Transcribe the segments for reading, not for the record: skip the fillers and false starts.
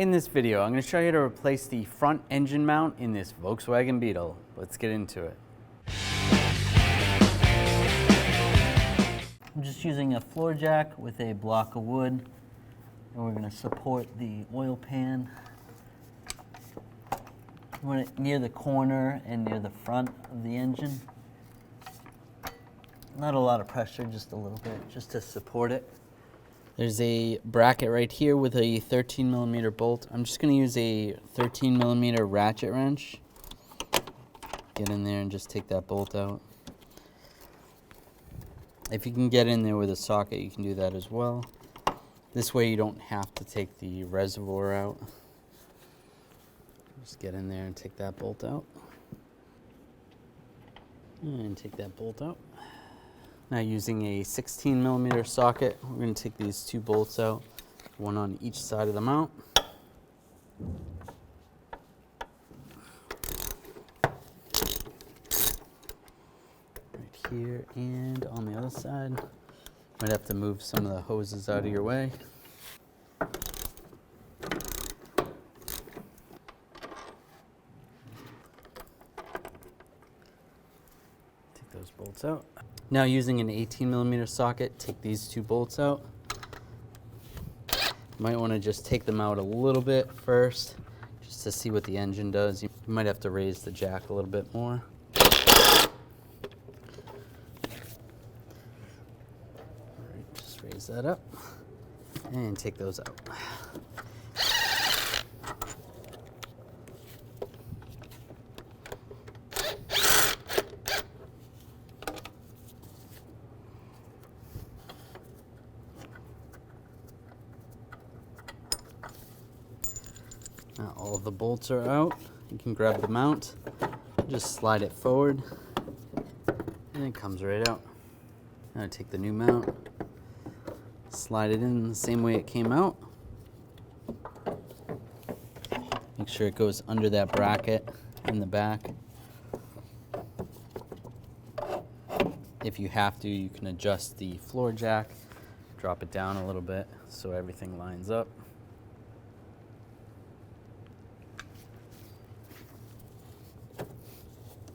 In this video, I'm going to show you how to replace the front engine mount in this Volkswagen Beetle. Let's get into it. I'm just using a floor jack with a block of wood, and we're going to support the oil pan near the corner and near the front of the engine. Not a lot of pressure, just a little bit, just to support it. There's a bracket right here with a 13mm bolt. I'm just going to use a 13mm ratchet wrench. Get in there and just take that bolt out. If you can get in there with a socket, you can do that as well. This way you don't have to take the reservoir out. Just get in there and take that bolt out. And take that bolt out. Now using a 16mm socket, we're going to take these two bolts out, one on each side of the mount. Right here and on the other side. Might have to move some of the hoses out of your way. Take those bolts out. Now using an 18mm socket, take these two bolts out. You might want to just take them out a little bit first, just to see what the engine does. You might have to raise the jack a little bit more. All right, just raise that up and take those out. Now all of the bolts are out. You can grab the mount, just slide it forward, and it comes right out. Now take the new mount, slide it in the same way it came out. Make sure it goes under that bracket in the back. If you have to, you can adjust the floor jack, drop it down a little bit so everything lines up.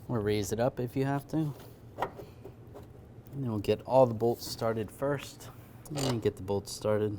Or raise it up if you have to. And then we'll get all the bolts started first. And get the bolts started.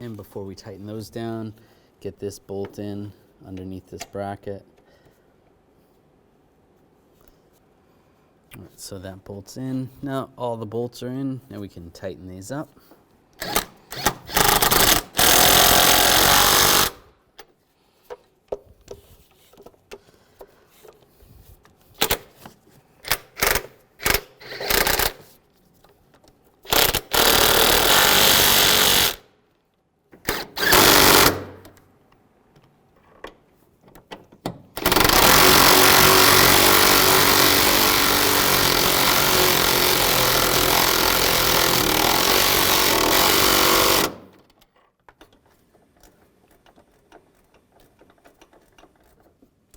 And before we tighten those down, get this bolt in underneath this bracket. All right, so that bolt's in. Now all the bolts are in. Now we can tighten these up.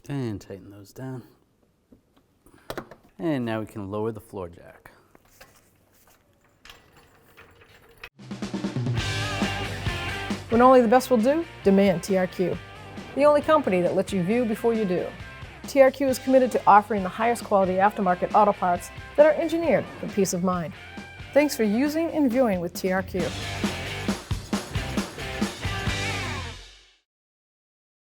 And tighten those down. And now we can lower the floor jack. When only the best will do, demand TRQ. The only company that lets you view before you do. TRQ is committed to offering the highest quality aftermarket auto parts that are engineered for peace of mind. Thanks for using and viewing with TRQ.